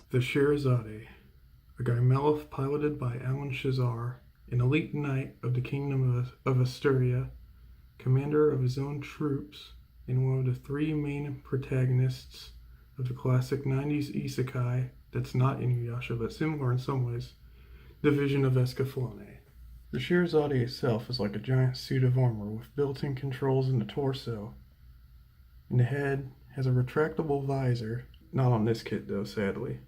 The Scherazade, a Gymelith piloted by Alan Shazar, an elite knight of the Kingdom of Asturia, commander of his own troops, and one of the three main protagonists of the classic 90s isekai that's not Inuyasha but similar in some ways, the Vision of Escaflowne. The Scherazade itself is like a giant suit of armor with built-in controls in the torso, and the head has a retractable visor, not on this kit though, sadly.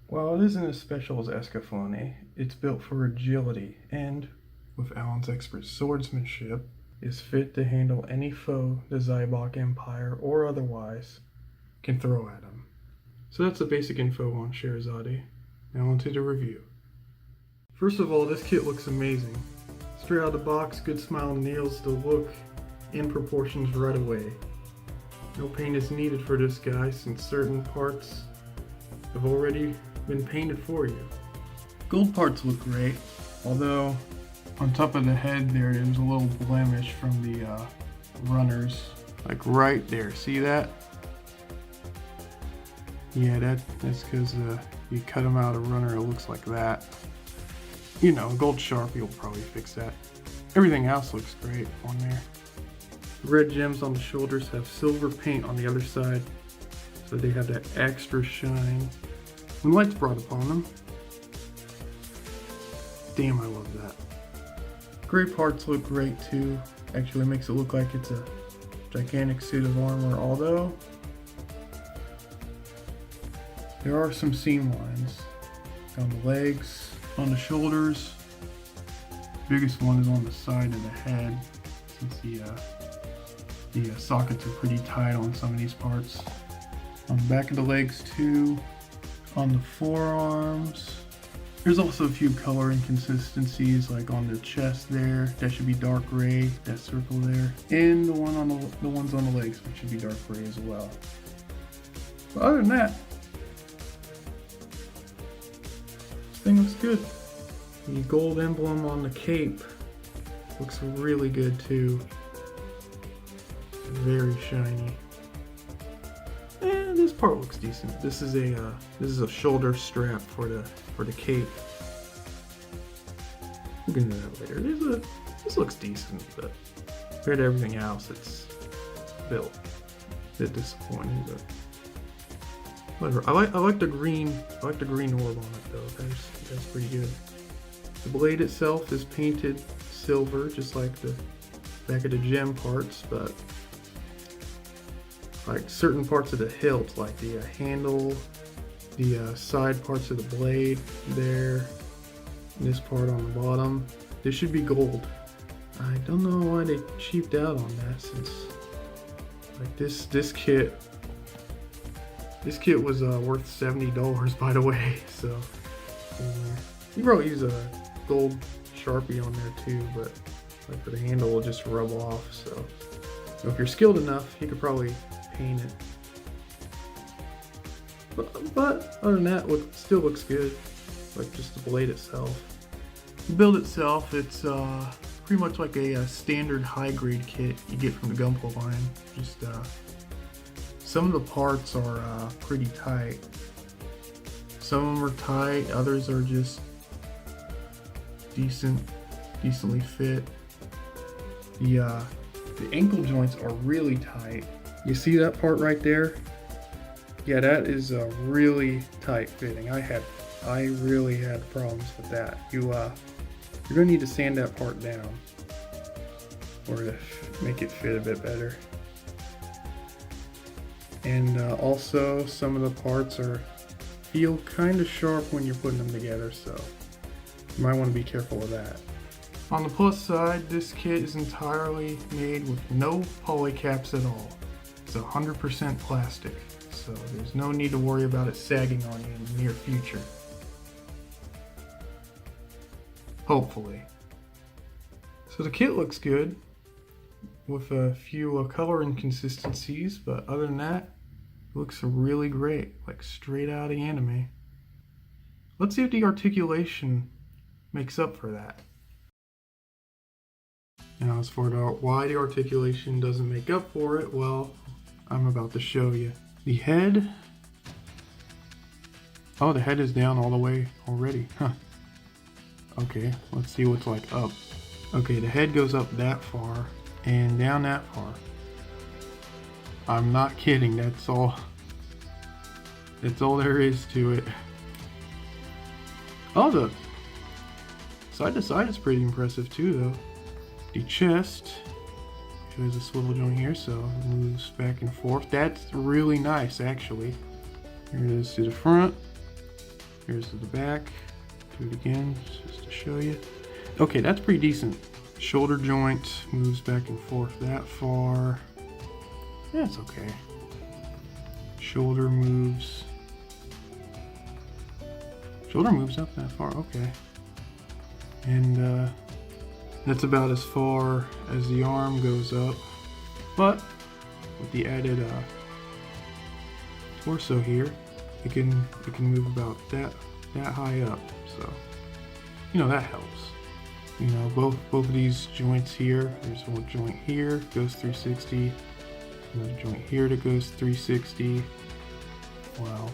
While it isn't as special as Escaflowne, it's built for agility and, with Alan's expert swordsmanship, is fit to handle any foe the Zybok Empire, or otherwise, can throw at him. So that's the basic info on Scherazade. Now onto the review. First of all, this kit looks amazing. Straight out of the box, good smile nails the look and proportions right away. No paint is needed for this guy since certain parts have already been painted for you. Gold parts look great, although on top of the head there's a little blemish from the runners, like right there. See that? Yeah, that's because you cut them out of runner, it looks like that. You know, gold Sharpie will probably fix that. Everything else looks great on there. Red gems on the shoulders have silver paint on the other side, so they have that extra shine when light's brought upon them. Damn, I love that. Gray parts look great too. Actually makes it look like it's a gigantic suit of armor, although there are some seam lines on the legs, on the shoulders. Biggest one is on the side of the head, since the sockets are pretty tight on some of these parts. On the back of the legs too, on the forearms. There's also a few color inconsistencies, like on the chest there, that should be dark gray, that circle there, and the ones on the legs, which should be dark gray as well. But other than that, this thing looks good. The gold emblem on the cape looks really good too. Very shiny. And this part looks decent. This is a shoulder strap for the cape. We'll get into that later. This looks decent, but compared to everything else, it's built. A bit disappointing, but whatever. I like the green orb on it though. That's pretty good. The blade itself is painted silver, just like the back of the gem parts, but like certain parts of the hilt, like the handle, the side parts of the blade there, and this part on the bottom, this should be gold. I don't know why they cheaped out on that, since like this kit was worth $70 by the way. So you probably use a gold Sharpie on there too, but like for the handle will just rub off. So if you're skilled enough, you could probably paint it. But other than that, still looks good. Like just the blade itself. The build itself, it's pretty much like a standard high grade kit you get from the Gunpla line. Just some of the parts are pretty tight. Some of them are tight, others are just decently fit. The ankle joints are really tight. You see that part right there? Yeah, that is a really tight fitting. I really had problems with that. You're gonna need to sand that part down or to make it fit a bit better. And also some of the parts feel kind of sharp when you're putting them together, so you might want to be careful of that. On the plus side, this kit is entirely made with no polycaps at all. It's 100% plastic, so there's no need to worry about it sagging on you in the near future. Hopefully. So the kit looks good, with a few color inconsistencies, but other than that, it looks really great, like straight out of anime. Let's see if the articulation makes up for that. Now as for why the articulation doesn't make up for it, well, I'm about to show you. The head Oh, the head is down all the way already. Huh. Okay, let's see what's like up. Okay, the head goes up that far and down that far. I'm not kidding, that's all there is to it. Oh, the side to side is pretty impressive too though. The chest shows a swivel joint here, so it moves back and forth. That's really nice actually. Here it is to the front. Here's to the back. Do it again just to show you. Okay, that's pretty decent. Shoulder joint moves back and forth that far. That's okay. Shoulder moves up that far, okay. And that's about as far as the arm goes up. But with the added torso here, it can move about that high up. So, you know, that helps. You know, both of these joints here, there's one joint here, goes 360. Another joint here that goes 360. Wow.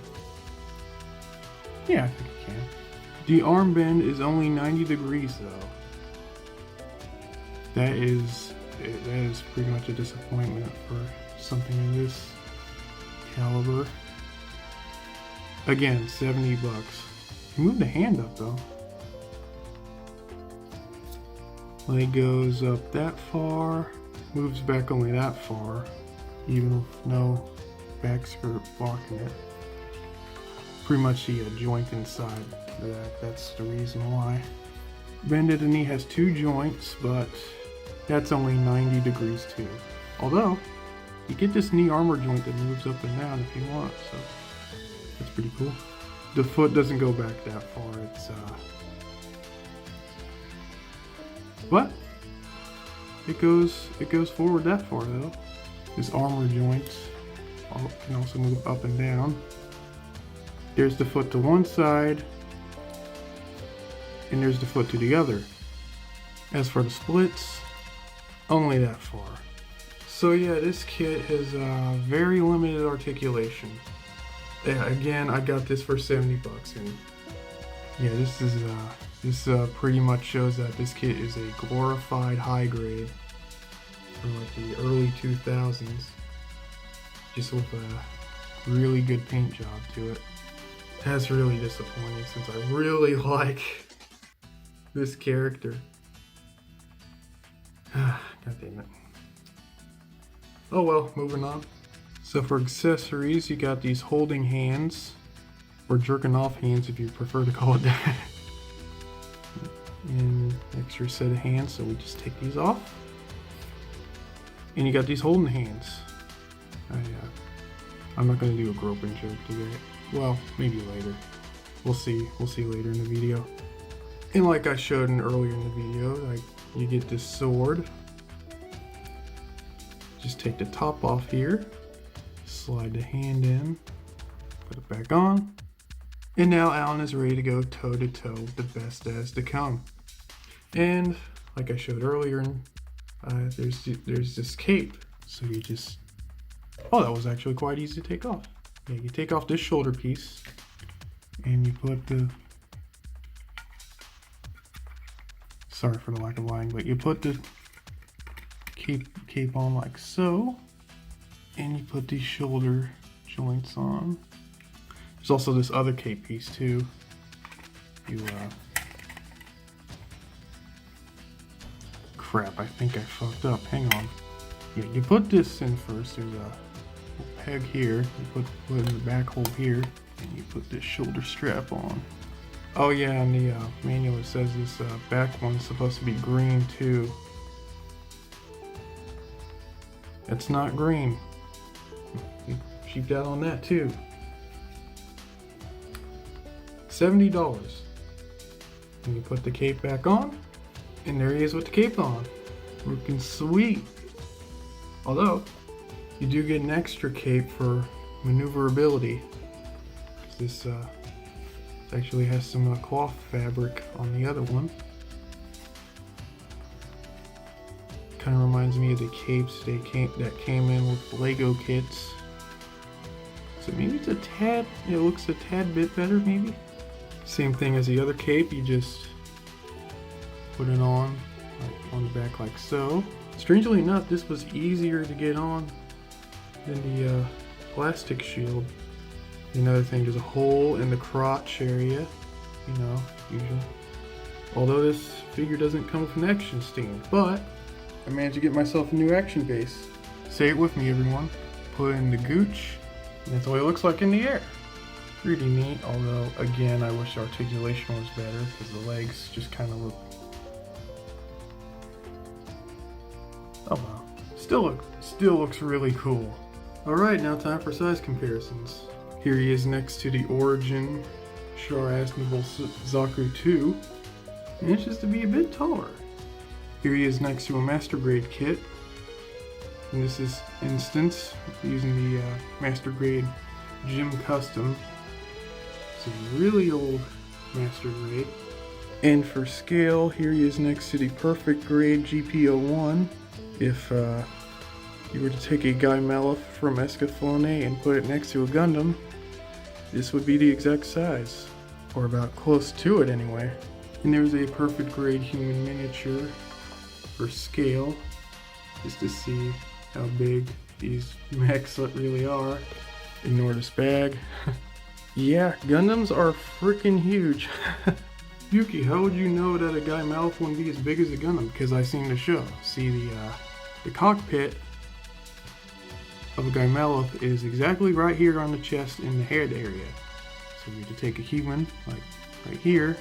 Yeah, I think it can. The arm bend is only 90 degrees though. That is pretty much a disappointment for something of this caliber. Again, 70 bucks. You move the hand up though. Leg goes up that far, moves back only that far, even with no back skirt blocking it. Pretty much the joint inside that's the reason why. Bend at the knee has two joints, but that's only 90 degrees too. Although, you get this knee armor joint that moves up and down if you want, so that's pretty cool. The foot doesn't go back that far, but it goes forward that far though. This armor joint can also move up and down. There's the foot to one side, and there's the foot to the other. As for the splits, only that far. So yeah, this kit has very limited articulation. Yeah, again, I got this for 70 bucks, and yeah, this pretty much shows that this kit is a glorified high grade from like the early 2000s, just with a really good paint job to it. That's really disappointing since I really like this character. God damn it. Oh well, moving on. So for accessories, you got these holding hands, or jerking off hands if you prefer to call it that. And extra set of hands, so we just take these off. And you got these holding hands. I'm not going to do a groping joke today. Well, maybe later. We'll see later in the video. And like I showed earlier in the video, like you get this sword. Just take the top off here, slide the hand in, put it back on, and now Alan is ready to go toe to toe with the best as to come. And like I showed earlier, there's this cape. So you just, oh, that was actually quite easy to take off. Yeah, you take off this shoulder piece, and you put the, sorry for the lack of lying, but you put the cape on like so, and you put these shoulder joints on. There's also this other cape piece too. Crap, I think I fucked up. Hang on. Yeah, you put this in first. There's a peg here. You put in the back hole here, and you put this shoulder strap on. Oh yeah, and the manual, it says this back one's supposed to be green too. It's not green. You cheaped out on that too. $70. And you put the cape back on, and there he is with the cape on. Looking sweet. Although, you do get an extra cape for maneuverability. This actually has some cloth fabric on the other one. Kind of reminds me of the capes that came in with Lego kits. So maybe it's a tad, it looks a tad bit better maybe. Same thing as the other cape, you just put it on the back like so. Strangely enough, this was easier to get on than the plastic shield. Another thing, there's a hole in the crotch area, you know, usually. Although this figure doesn't come with an action stand, but I managed to get myself a new action base. Say it with me, everyone. Put in the gooch, and that's what it looks like in the air. Pretty neat, although again, I wish the articulation was better because the legs just kind of look. Oh wow, still looks really cool. All right, now time for size comparisons. Here he is next to the Origin Scherazade Zaku 2, and it's just to be a bit taller. Here he is next to a Master Grade kit. In this instance, using the Master Grade Gym Custom. It's a really old Master Grade. And for scale, here he is next to the Perfect Grade GP01. If you were to take a Guy Malef from Escaflowne and put it next to a Gundam, this would be the exact size. Or about close to it anyway. And there's a Perfect Grade human miniature for scale, just to see how big these mechs really are. Ignore this bag. Yeah, Gundams are freaking huge. Yuki, how would you know that a Guy Malef wouldn't be as big as a Gundam? Because I seen the show. See, the cockpit of a Guy Malef is exactly right here on the chest in the head area. So you have to take a human, like right here.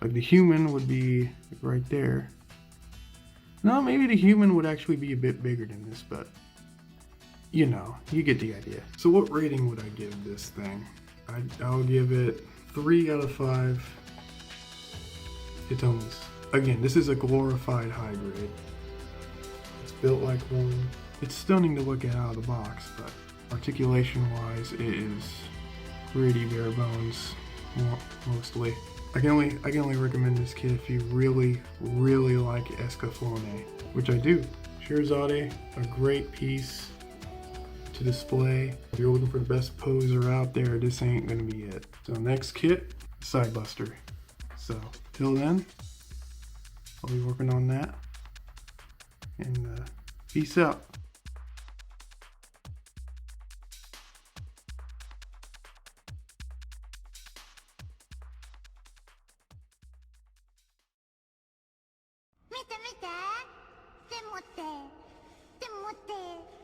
Like the human would be right there. No, maybe the human would actually be a bit bigger than this, but you know, you get the idea. So what rating would I give this thing? I'll give it 3 out of 5 Hitomis. Again, this is a glorified high grade. It's built like one. It's stunning to look at out of the box, but articulation wise, it is pretty bare bones, mostly. I can only recommend this kit if you really like Escaflowne, which I do. Scherazade, a great piece to display. If you're looking for the best poser out there, this ain't gonna be it. So next kit, Sidebuster. So till then, I'll be working on that. And peace out. Mite, mite! 手持って、手持って。